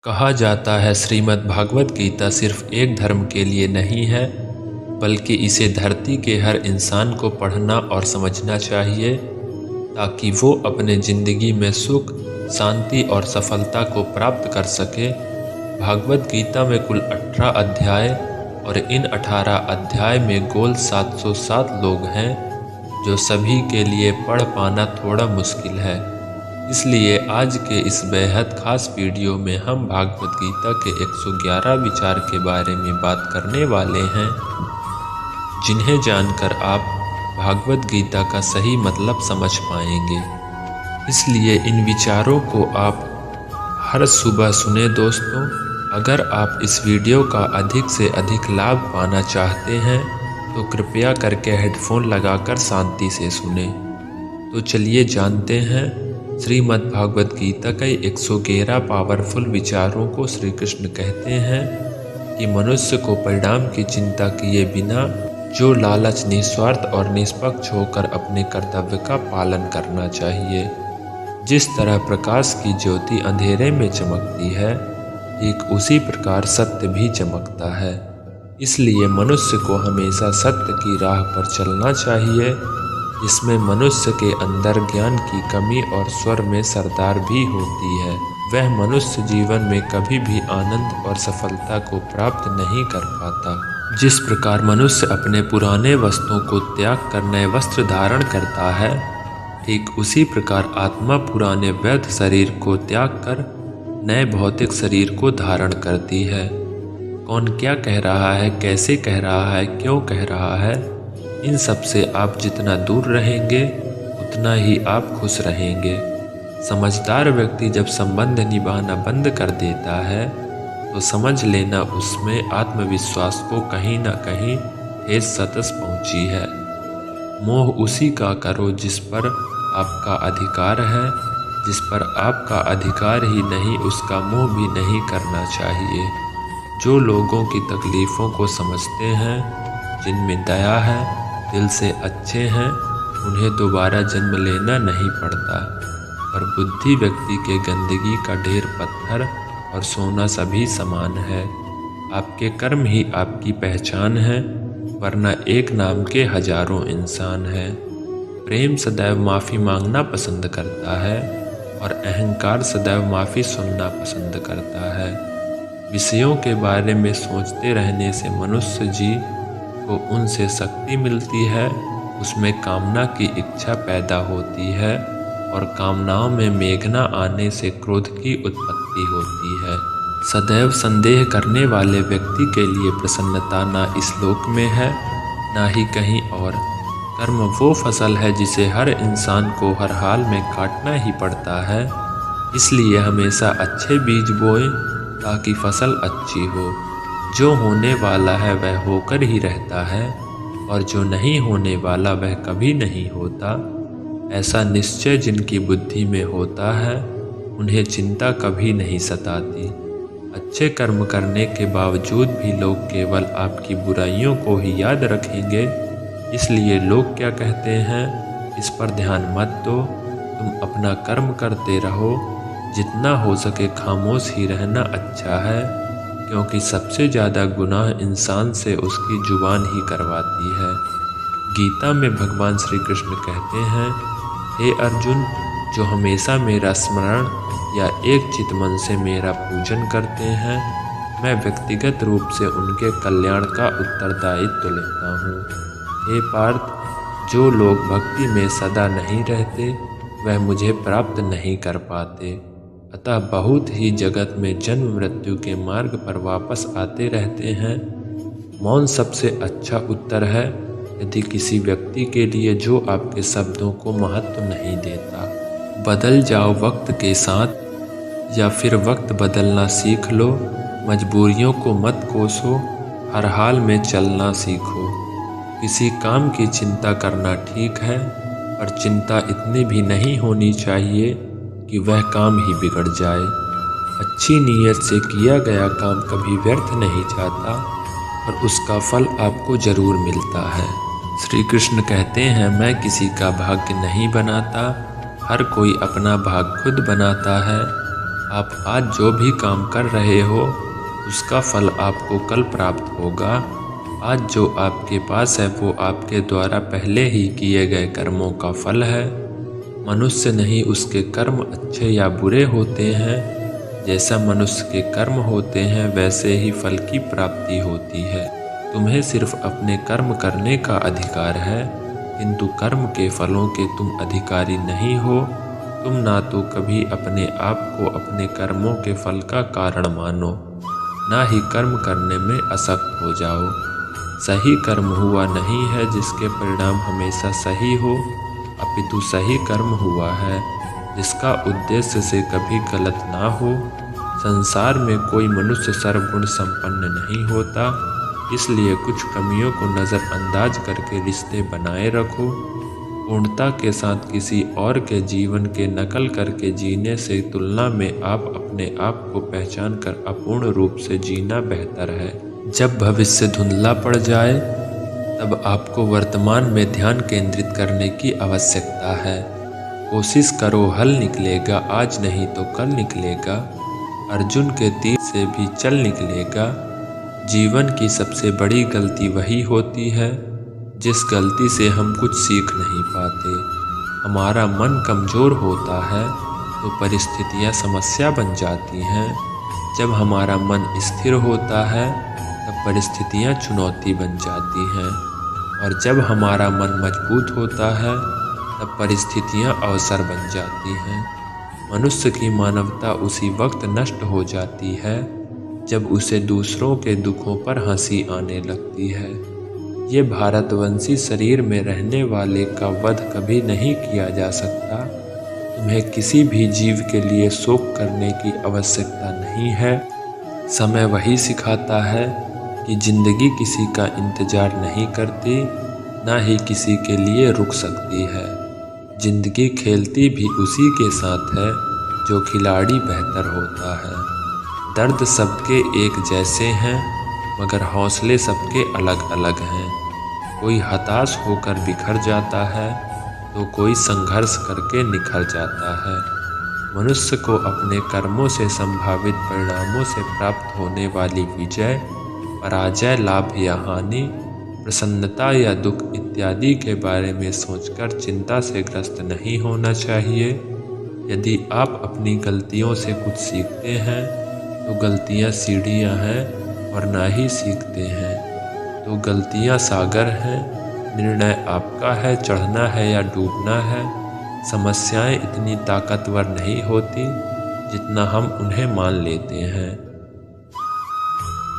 कहा जाता है श्रीमद् भागवत गीता सिर्फ एक धर्म के लिए नहीं है, बल्कि इसे धरती के हर इंसान को पढ़ना और समझना चाहिए ताकि वो अपने ज़िंदगी में सुख, शांति और सफलता को प्राप्त कर सके। भागवत गीता में कुल 18 अध्याय और इन 18 अध्याय में गोल 707 लोग हैं, जो सभी के लिए पढ़ पाना थोड़ा मुश्किल है। इसलिए आज के इस बेहद खास वीडियो में हम भागवत गीता के 111 विचार के बारे में बात करने वाले हैं, जिन्हें जानकर आप भागवत गीता का सही मतलब समझ पाएंगे। इसलिए इन विचारों को आप हर सुबह सुने दोस्तों। अगर आप इस वीडियो का अधिक से अधिक लाभ पाना चाहते हैं तो कृपया करके हेडफोन लगाकर शांति से सुने। तो चलिए जानते हैं श्रीमद् भागवत गीता के 111 पावरफुल विचारों को। श्री कृष्ण कहते हैं कि मनुष्य को परिणाम की चिंता किए बिना जो लालच, निस्वार्थ और निष्पक्ष होकर अपने कर्तव्य का पालन करना चाहिए। जिस तरह प्रकाश की ज्योति अंधेरे में चमकती है, ठीक उसी प्रकार सत्य भी चमकता है। इसलिए मनुष्य को हमेशा सत्य की राह पर चलना चाहिए, जिसमें मनुष्य के अंदर ज्ञान की कमी और स्वर में सरदार भी होती है। वह मनुष्य जीवन में कभी भी आनंद और सफलता को प्राप्त नहीं कर पाता। जिस प्रकार मनुष्य अपने पुराने वस्त्रों को त्याग कर नए वस्त्र धारण करता है, ठीक उसी प्रकार आत्मा पुराने व्यर्थ शरीर को त्याग कर नए भौतिक शरीर को धारण करती है। कौन क्या कह रहा है, कैसे कह रहा है, क्यों कह रहा है, इन सब से आप जितना दूर रहेंगे उतना ही आप खुश रहेंगे। समझदार व्यक्ति जब संबंध निभाना बंद कर देता है तो समझ लेना उसमें आत्मविश्वास को कहीं ना कहीं ठेस सतस पहुंची है। मोह उसी का करो जिस पर आपका अधिकार है। जिस पर आपका अधिकार ही नहीं, उसका मोह भी नहीं करना चाहिए। जो लोगों की तकलीफ़ों को समझते हैं, जिनमें दया है, दिल से अच्छे हैं, उन्हें दोबारा जन्म लेना नहीं पड़ता। पर बुद्धि व्यक्ति के गंदगी का ढेर पत्थर और सोना सभी समान है। आपके कर्म ही आपकी पहचान है, वरना एक नाम के हजारों इंसान हैं। प्रेम सदैव माफ़ी मांगना पसंद करता है और अहंकार सदैव माफ़ी सुनना पसंद करता है। विषयों के बारे में सोचते रहने से मनुष्य जी को उनसे शक्ति मिलती है, उसमें कामना की इच्छा पैदा होती है और कामनाओं में मेघना आने से क्रोध की उत्पत्ति होती है। सदैव संदेह करने वाले व्यक्ति के लिए प्रसन्नता ना इस लोक में है, ना ही कहीं और। कर्म वो फसल है जिसे हर इंसान को हर हाल में काटना ही पड़ता है। इसलिए हमेशा अच्छे बीज बोएं ताकि फसल अच्छी हो। जो होने वाला है वह होकर ही रहता है, और जो नहीं होने वाला वह कभी नहीं होता। ऐसा निश्चय जिनकी बुद्धि में होता है, उन्हें चिंता कभी नहीं सताती। अच्छे कर्म करने के बावजूद भी लोग केवल आपकी बुराइयों को ही याद रखेंगे। इसलिए लोग क्या कहते हैं, इस पर ध्यान मत दो, तुम अपना कर्म करते रहो। जितना हो सके खामोश ही रहना अच्छा है, क्योंकि सबसे ज़्यादा गुनाह इंसान से उसकी जुबान ही करवाती है। गीता में भगवान श्री कृष्ण कहते हैं, हे अर्जुन, जो हमेशा मेरा स्मरण या एक चित मन से मेरा पूजन करते हैं, मैं व्यक्तिगत रूप से उनके कल्याण का उत्तरदायित्व लेता हूँ। हे पार्थ, जो लोग भक्ति में सदा नहीं रहते, वह मुझे प्राप्त नहीं कर पाते। अतः बहुत ही जगत में जन्म मृत्यु के मार्ग पर वापस आते रहते हैं। मौन सबसे अच्छा उत्तर है, यदि किसी व्यक्ति के लिए जो आपके शब्दों को महत्व नहीं देता। बदल जाओ वक्त के साथ, या फिर वक्त बदलना सीख लो। मजबूरियों को मत कोसो, हर हाल में चलना सीखो। किसी काम की चिंता करना ठीक है, पर चिंता इतनी भी नहीं होनी चाहिए कि वह काम ही बिगड़ जाए। अच्छी नीयत से किया गया काम कभी व्यर्थ नहीं जाता, और उसका फल आपको जरूर मिलता है। श्री कृष्ण कहते हैं, मैं किसी का भाग्य नहीं बनाता, हर कोई अपना भाग्य खुद बनाता है। आप आज जो भी काम कर रहे हो उसका फल आपको कल प्राप्त होगा। आज जो आपके पास है वो आपके द्वारा पहले ही किए गए कर्मों का फल है। मनुष्य नहीं उसके कर्म अच्छे या बुरे होते हैं। जैसा मनुष्य के कर्म होते हैं वैसे ही फल की प्राप्ति होती है। तुम्हें सिर्फ अपने कर्म करने का अधिकार है, किंतु कर्म के फलों के तुम अधिकारी नहीं हो। तुम ना तो कभी अपने आप को अपने कर्मों के फल का कारण मानो, ना ही कर्म करने में आसक्त हो जाओ। सही कर्म हुआ नहीं है जिसके परिणाम हमेशा सही हो, अपितु सही कर्म हुआ है जिसका उद्देश्य से कभी गलत ना हो। संसार में कोई मनुष्य सर्वगुण संपन्न नहीं होता, इसलिए कुछ कमियों को नज़रअंदाज करके रिश्ते बनाए रखो। पूर्णता के साथ किसी और के जीवन के नकल करके जीने से तुलना में आप अपने आप को पहचान कर अपूर्ण रूप से जीना बेहतर है। जब भविष्य धुंधला पड़ जाए तब आपको वर्तमान में ध्यान केंद्रित करने की आवश्यकता है। कोशिश करो, हल निकलेगा, आज नहीं तो कल निकलेगा। अर्जुन के तीर से भी चल निकलेगा। जीवन की सबसे बड़ी गलती वही होती है जिस गलती से हम कुछ सीख नहीं पाते। हमारा मन कमज़ोर होता है तो परिस्थितियाँ समस्या बन जाती हैं। जब हमारा मन स्थिर होता है तब परिस्थितियाँ चुनौती बन जाती हैं, और जब हमारा मन मजबूत होता है तब परिस्थितियाँ अवसर बन जाती हैं। मनुष्य की मानवता उसी वक्त नष्ट हो जाती है जब उसे दूसरों के दुखों पर हंसी आने लगती है। ये भारतवंशी शरीर में रहने वाले का वध कभी नहीं किया जा सकता। तुम्हें किसी भी जीव के लिए शोक करने की आवश्यकता नहीं है। समय वही सिखाता है कि जिंदगी किसी का इंतजार नहीं करती, ना ही किसी के लिए रुक सकती है। जिंदगी खेलती भी उसी के साथ है जो खिलाड़ी बेहतर होता है। दर्द सबके एक जैसे हैं, मगर हौसले सबके अलग अलग हैं। कोई हताश होकर बिखर जाता है तो कोई संघर्ष करके निखर जाता है। मनुष्य को अपने कर्मों से संभावित परिणामों से प्राप्त होने वाली विजय, पराजय, लाभ या हानि, प्रसन्नता या दुख इत्यादि के बारे में सोचकर चिंता से ग्रस्त नहीं होना चाहिए। यदि आप अपनी गलतियों से कुछ सीखते हैं तो गलतियां सीढ़ियां हैं, और ना ही सीखते हैं तो गलतियां सागर हैं। निर्णय आपका है, चढ़ना है या डूबना है। समस्याएं इतनी ताकतवर नहीं होती जितना हम उन्हें मान लेते हैं।